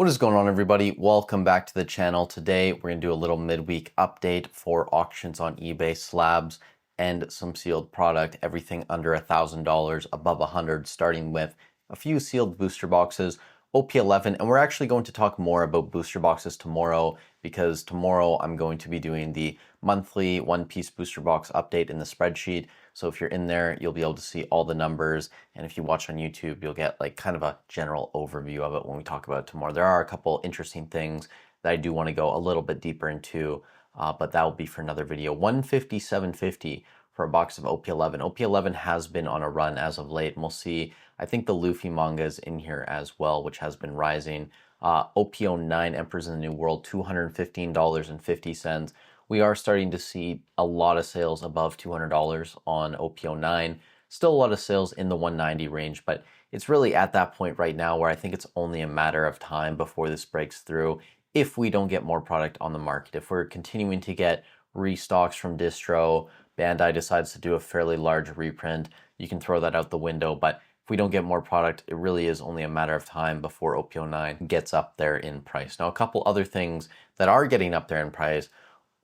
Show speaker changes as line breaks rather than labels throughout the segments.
What is going on, everybody? Welcome back to the channel. Today we're going to do a little midweek update for auctions on eBay, slabs, and some sealed product, everything under $1,000, above 100, starting with a few sealed booster boxes, OP11, and we're actually going to talk more about booster boxes tomorrow because tomorrow I'm going to be doing the monthly one-piece booster box update in the spreadsheet. So if you're in there, you'll be able to see all the numbers. And if you watch on YouTube, you'll get like kind of a general overview of it when we talk about it tomorrow. There are a couple interesting things that I do want to go a little bit deeper into, but that will be for another video. 157.50 for a box of OP11. OP11 has been on a run as of late, and we'll see. I think the Luffy manga is in here as well, which has been rising. OP09, Emperors in the New World, $215.50. We are starting to see a lot of sales above $200 on OP09. Still a lot of sales in the 190 range, but it's really at that point right now where I think it's only a matter of time before this breaks through if we don't get more product on the market. If we're continuing to get restocks from distro, Bandai decides to do a fairly large reprint, you can throw that out the window, but if we don't get more product, it really is only a matter of time before OP09 gets up there in price. Now, a couple other things that are getting up there in price.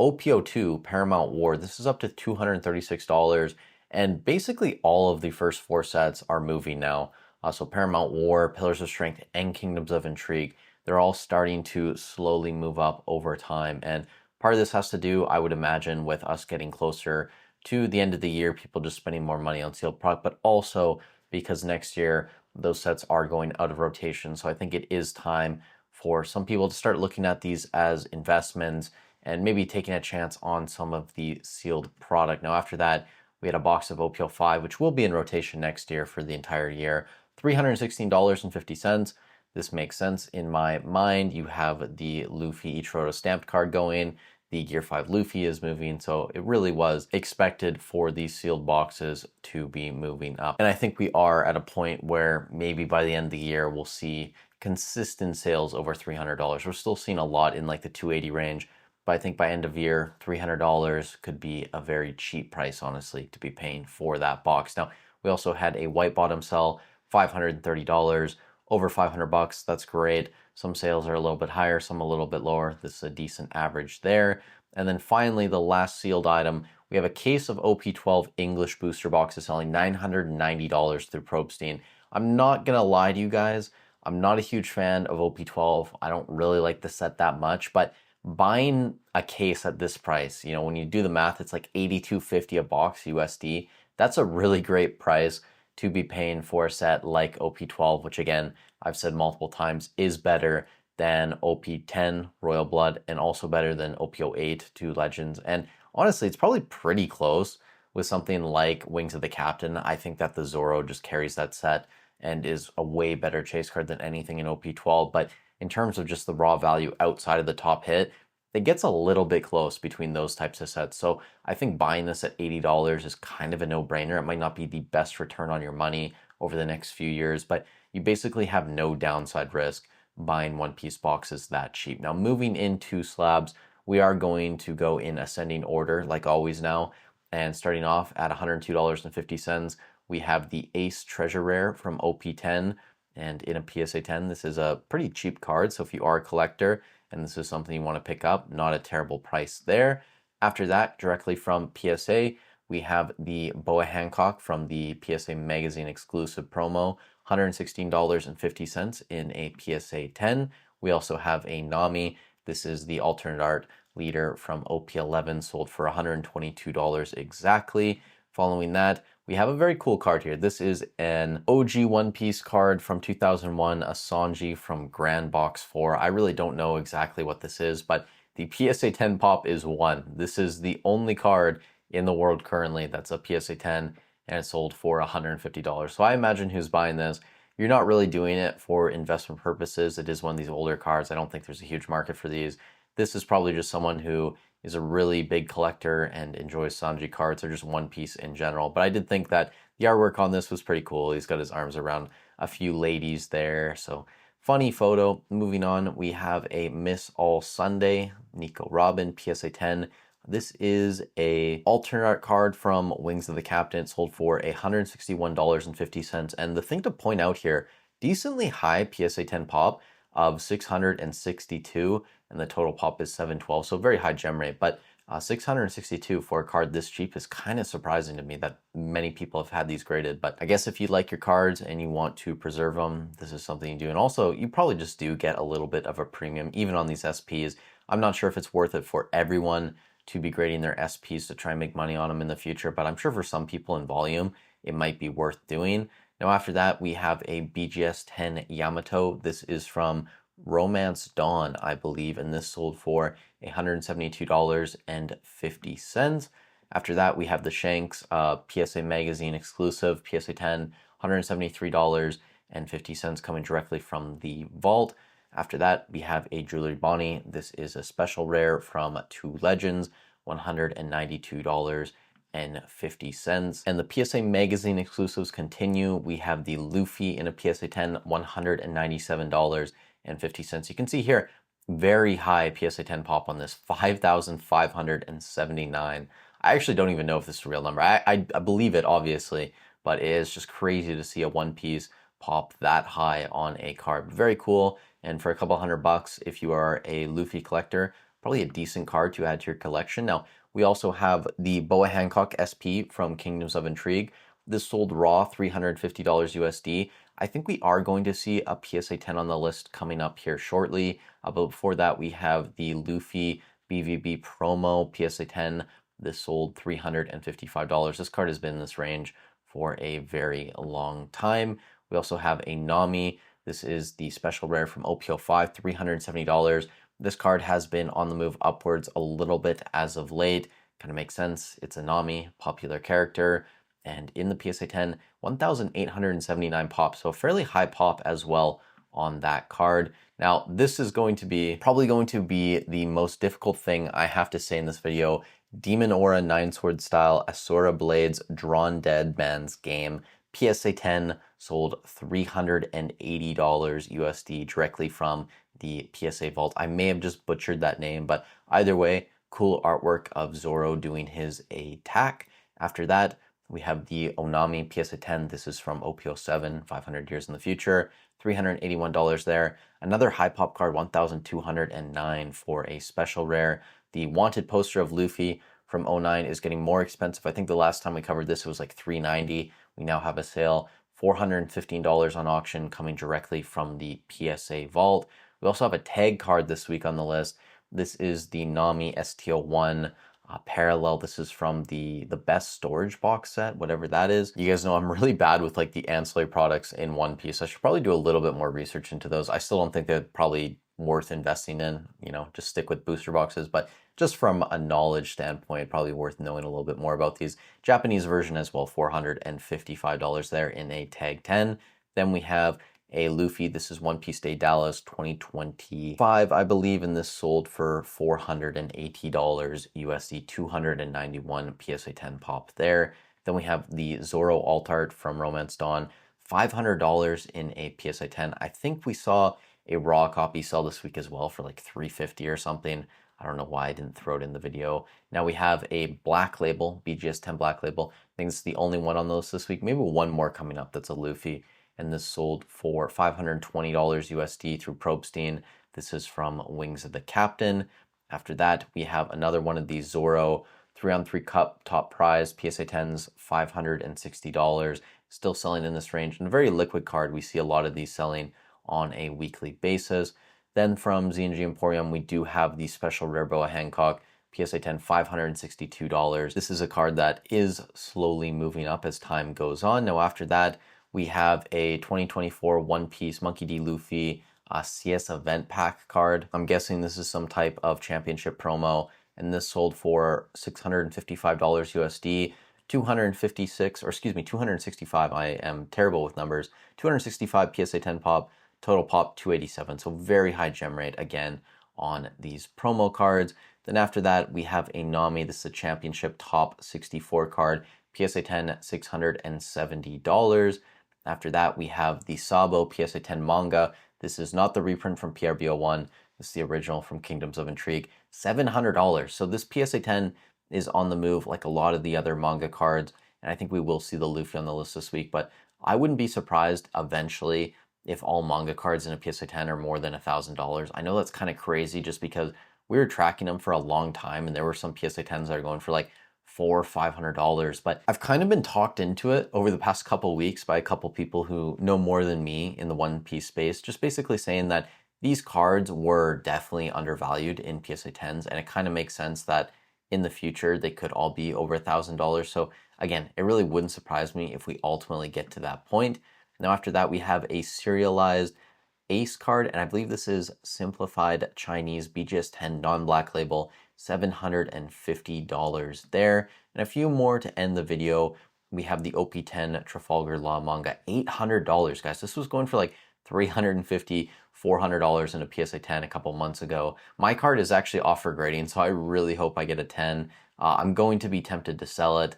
OP02 Paramount War, this is up to $236, and basically all of the first four sets are moving now. So Paramount War, Pillars of Strength, and Kingdoms of Intrigue, they're all starting to slowly move up over time. And part of this has to do, I would imagine, with us getting closer to the end of the year, people just spending more money on sealed product, but also because next year those sets are going out of rotation. So I think it is time for some people to start looking at these as investments and maybe taking a chance on some of the sealed product. Now, after that, we had a box of OP05, which will be in rotation next year for the entire year, $316.50. This makes sense in my mind. You have the Luffy Ichiroda stamped card going. The Gear 5 Luffy is moving, so it really was expected for these sealed boxes to be moving up. And I think we are at a point where maybe by the end of the year, we'll see consistent sales over $300. We're still seeing a lot in like the 280 range, but I think by end of year, $300 could be a very cheap price, honestly, to be paying for that box. Now, we also had a white bottom sell, $530, over 500 bucks. That's great. Some sales are a little bit higher, some a little bit lower. This is a decent average there. And then finally, the last sealed item, we have a case of OP12 English booster boxes selling $990 through Probstein. I'm not gonna lie to you guys, I'm not a huge fan of OP12. I don't really like the set that much, but buying a case at this price, you know, when you do the math, it's like $82.50 a box USD. That's a really great price to be paying for a set like OP12, which again, I've said multiple times, is better than OP10 Royal Blood and also better than OP08 Two Legends. And honestly, it's probably pretty close with something like Wings of the Captain. I think that the Zoro just carries that set and is a way better chase card than anything in OP12. But in terms of just the raw value outside of the top hit, it gets a little bit close between those types of sets. So I think buying this at $80 is kind of a no-brainer. It might not be the best return on your money over the next few years, but you basically have no downside risk buying one-piece boxes that cheap. Now, moving into slabs, we are going to go in ascending order, like always now, and starting off at $102.50, we have the Ace Treasure Rare from OP10, and in a PSA 10, this is a pretty cheap card, so if you are a collector and this is something you want to pick up, not a terrible price there. After that, directly from PSA, we have the Boa Hancock from the PSA Magazine exclusive promo, $116.50 in a PSA 10. We also have a Nami. This is the alternate art leader from OP11, sold for $122 exactly. Following that, we have a very cool card here. This is an OG One Piece card from 2001, a Sanji from Grand Box 4. I really don't know exactly what this is, but the PSA 10 pop is 1. This is the only card in the world currently that's a PSA 10, and it's sold for $150. So I imagine who's buying this, you're not really doing it for investment purposes. It is one of these older cards. I don't think there's a huge market for these. This is probably just someone who is a really big collector and enjoys Sanji cards or just One Piece in general. But I did think that the artwork on this was pretty cool. He's got his arms around a few ladies there. So funny photo. Moving on, we have a Miss All Sunday, Nico Robin, PSA 10. This is a alternate art card from Wings of the Captain. It sold for $161.50. And the thing to point out here, decently high PSA 10 pop. of 662, and the total pop is 712, so very high gem rate. But 662 for a card this cheap is kind of surprising to me that many people have had these graded. But I guess if you like your cards and you want to preserve them, this is something you do. And also, you probably just do get a little bit of a premium, even on these SPs. I'm not sure if it's worth it for everyone to be grading their SPs to try and make money on them in the future, but I'm sure for some people in volume, it might be worth doing. Now after that, we have a BGS 10 Yamato. This is from Romance Dawn, I believe, and this sold for $172.50. After that, we have the Shanks PSA Magazine exclusive, PSA 10, $173.50 coming directly from the vault. After that, we have a Jewelry Bonnie. This is a special rare from Two Legends, $192.50. And the PSA Magazine exclusives continue. We have the Luffy in a PSA 10, $197.50. You can see here, very high PSA 10 pop on this, 5,579. I actually don't even know if this is a real number. I believe it, obviously, but it is just crazy to see a One Piece pop that high on a card. Very cool, and for a couple $100, if you are a Luffy collector, probably a decent card to add to your collection. Now, we also have the Boa Hancock SP from Kingdoms of Intrigue. This sold raw $350 USD. I think we are going to see a PSA 10 on the list coming up here shortly. But before that, we have the Luffy BVB promo PSA 10. This sold $355. This card has been in this range for a very long time. We also have a Nami. This is the special rare from OPO5, $370. This card has been on the move upwards a little bit as of late. Kind of makes sense. It's a Nami, popular character. And in the PSA 10, 1,879 pop. So a fairly high pop as well on that card. Now, this is probably going to be the most difficult thing I have to say in this video. Demon Aura 9-sword style Asura Blades Drawn Dead Man's Game. PSA 10 sold $380 USD directly from the PSA vault. I may have just butchered that name, but either way, cool artwork of Zoro doing his attack. After that, we have the Onami PSA 10. This is from OPO7, 500 years in the future, $381 there. Another high pop card, 1,209 for a special rare. The wanted poster of Luffy from 09 is getting more expensive. I think the last time we covered this, it was like $390. We now have a sale, $415 on auction coming directly from the PSA vault. We also have a tag card this week on the list. This is the Nami STO1 parallel. This is from the best storage box set, whatever that is. You guys know I'm really bad with like the ancillary products in One Piece. I should probably do a little bit more research into those. I still don't think they're probably worth investing in, just stick with booster boxes, but just from a knowledge standpoint, probably worth knowing a little bit more about these. Japanese version as well, $455 there in a tag 10. Then we have a Luffy. This is One Piece Day Dallas 2025, I believe, and this sold for $480 USD, 291 PSA 10 pop there. Then we have the Zoro alt art from Romance Dawn, $500 in a PSA 10. I think we saw a raw copy sell this week as well for like $350 or something. I don't know why I didn't throw it in the video. Now we have a black label, BGS 10 black label. I think it's the only one on the list this week. Maybe one more coming up that's a Luffy. And this sold for $520 USD through Probstein. This is from Wings of the Captain. After that, we have another one of these Zoro 3-on-3 Cup top prize PSA 10s, $560. Still selling in this range. And a very liquid card. We see a lot of these selling on a weekly basis. Then from Z&G Emporium, we do have the special rare Boa Hancock PSA 10, $562. This is a card that is slowly moving up as time goes on. Now after that, we have a 2024 One Piece Monkey D. Luffy CS Event Pack card. I'm guessing this is some type of championship promo, and this sold for $655 USD, 265. I am terrible with numbers. 265 PSA 10 pop, total pop 287. So very high gem rate again on these promo cards. Then after that, we have a Nami. This is a championship top 64 card, PSA 10, $670. After that, we have the Sabo PSA 10 manga. This is not the reprint from PRBO1. This is the original from Kingdoms of Intrigue. $700. So this PSA 10 is on the move like a lot of the other manga cards. And I think we will see the Luffy on the list this week. But I wouldn't be surprised eventually if all manga cards in a PSA 10 are more than $1,000. I know that's kind of crazy just because we were tracking them for a long time and there were some PSA 10s that are going for like $400 or $500. But I've kind of been talked into it over the past couple weeks by a couple people who know more than me in the One Piece space, just basically saying that these cards were definitely undervalued in PSA 10s, and it kind of makes sense that in the future they could all be over $1,000. So again, it really wouldn't surprise me if we ultimately get to that point. Now after that, we have a serialized Ace card, and I believe this is simplified Chinese BGS 10 non-black label, $750 there. And a few more to end the video. We have the OP10 Trafalgar Law manga, $800, guys. This was going for like $350, $400 in a PSA 10 a couple months ago. My card is actually off for grading, so I really hope I get a 10. I'm going to be tempted to sell it.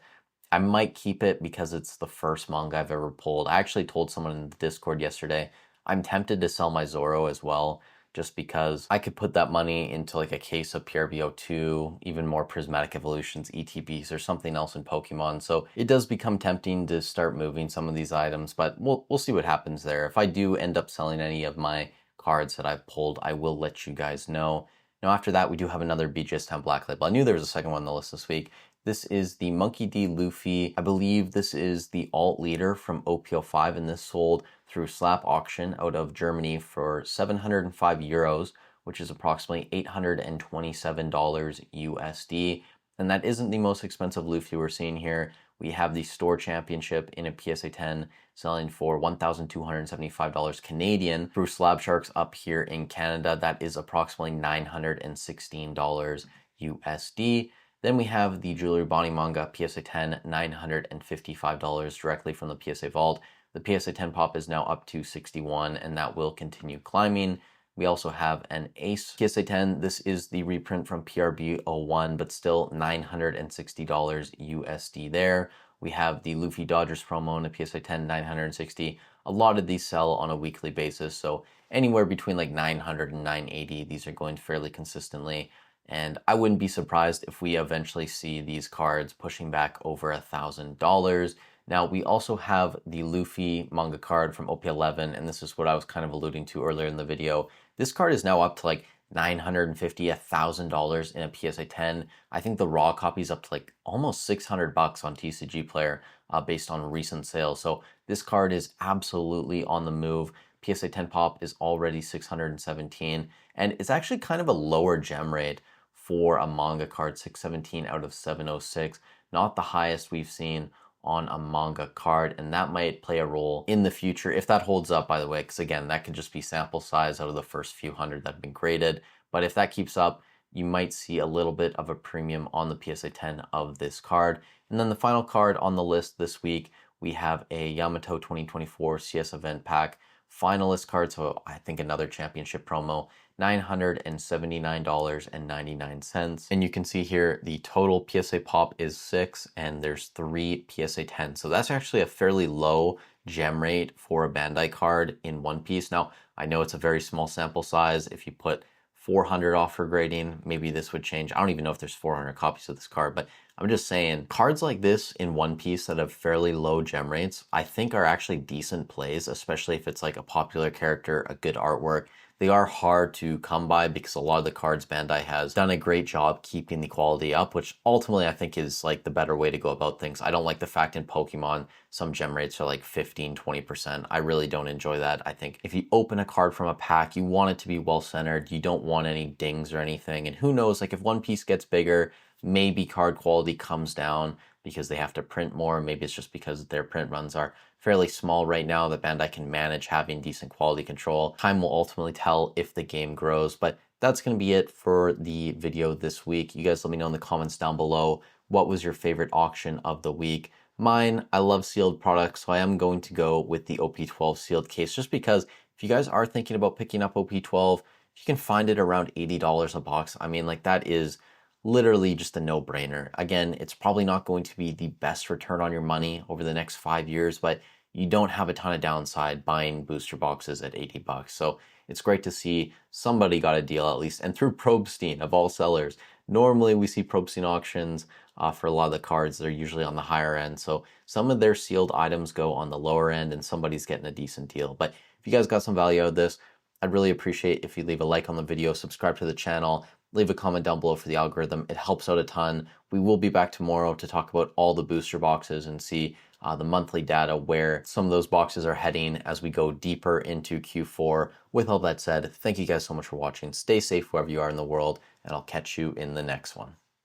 I might keep it because it's the first manga I've ever pulled. I actually told someone in the Discord yesterday, I'm tempted to sell my Zoro as well, just because I could put that money into like a case of PRBO2, even more Prismatic Evolutions, ETBs, or something else in Pokemon. So it does become tempting to start moving some of these items, but we'll see what happens there. If I do end up selling any of my cards that I've pulled, I will let you guys know. Now after that, we do have another BGS 10 Black Label. I knew there was a second one on the list this week. This is the Monkey D. Luffy. I believe this is the alt leader from OP05, and this sold through Slap auction out of Germany for 705 euros, which is approximately $827 USD. And that isn't the most expensive Luffy we're seeing here. We have the store championship in a PSA 10 selling for $1,275 Canadian through Slab Sharks up here in Canada. That is approximately $916 USD. Then we have the Jewelry Bonnie manga PSA 10, $955 directly from the PSA vault. The PSA 10 pop is now up to 61, and that will continue climbing. We also have an Ace PSA 10. This is the reprint from PRB 01, but still $960 USD there. We have the Luffy Dodgers promo in a PSA 10, $960. A lot of these sell on a weekly basis, so anywhere between like $900 and $980. These are going fairly consistently. And I wouldn't be surprised if we eventually see these cards pushing back over $1,000. Now, we also have the Luffy manga card from OP11, and this is what I was kind of alluding to earlier in the video. This card is now up to like $950, $1,000 in a PSA 10. I think the raw copy is up to like almost $600 on TCG Player based on recent sales. So this card is absolutely on the move. PSA 10 pop is already 617, and it's actually kind of a lower gem rate for a manga card, 617 out of 706, not the highest we've seen on a manga card, and that might play a role in the future if that holds up, by the way, because again, that could just be sample size out of the first few hundred that have been graded. But if that keeps up, you might see a little bit of a premium on the PSA 10 of this card. And then the final card on the list this week, we have a Yamato 2024 CS event pack finalist card, so I think another championship promo, $979.99. And you can see here the total PSA pop is 6 and there's 3 PSA 10. So that's actually a fairly low gem rate for a Bandai card in One Piece. Now, I know it's a very small sample size. If you put 400 off for grading, maybe this would change. I don't even know if there's 400 copies of this card, but I'm just saying cards like this in One Piece that have fairly low gem rates, I think are actually decent plays, especially if it's like a popular character, a good artwork. They are hard to come by because a lot of the cards Bandai has done a great job keeping the quality up, which ultimately I think is like the better way to go about things. I don't like the fact in Pokemon some gem rates are like 15, 20%. I really don't enjoy that. I think if you open a card from a pack, you want it to be well centered. You don't want any dings or anything. And who knows, like if One Piece gets bigger, maybe card quality comes down because they have to print more. Maybe it's just because their print runs are fairly small right now that Bandai can manage having decent quality control. Time will ultimately tell if the game grows, but that's going to be it for the video this week. You guys let me know in the comments down below, what was your favorite auction of the week? Mine, I love sealed products, so I am going to go with the OP12 sealed case, just because if you guys are thinking about picking up OP12, you can find it around $80 a box. I mean, like that is literally just a no-brainer. Again, it's probably not going to be the best return on your money over the next 5 years, but you don't have a ton of downside buying booster boxes at $80. So it's great to see somebody got a deal at least. And through Probstein, of all sellers, normally we see Probstein auctions for a lot of the cards. They're usually on the higher end. So some of their sealed items go on the lower end and somebody's getting a decent deal. But if you guys got some value out of this, I'd really appreciate if you leave a like on the video, subscribe to the channel, leave a comment down below for the algorithm. It helps out a ton. We will be back tomorrow to talk about all the booster boxes and see the monthly data where some of those boxes are heading as we go deeper into Q4. With all that said, thank you guys so much for watching. Stay safe wherever you are in the world, and I'll catch you in the next one.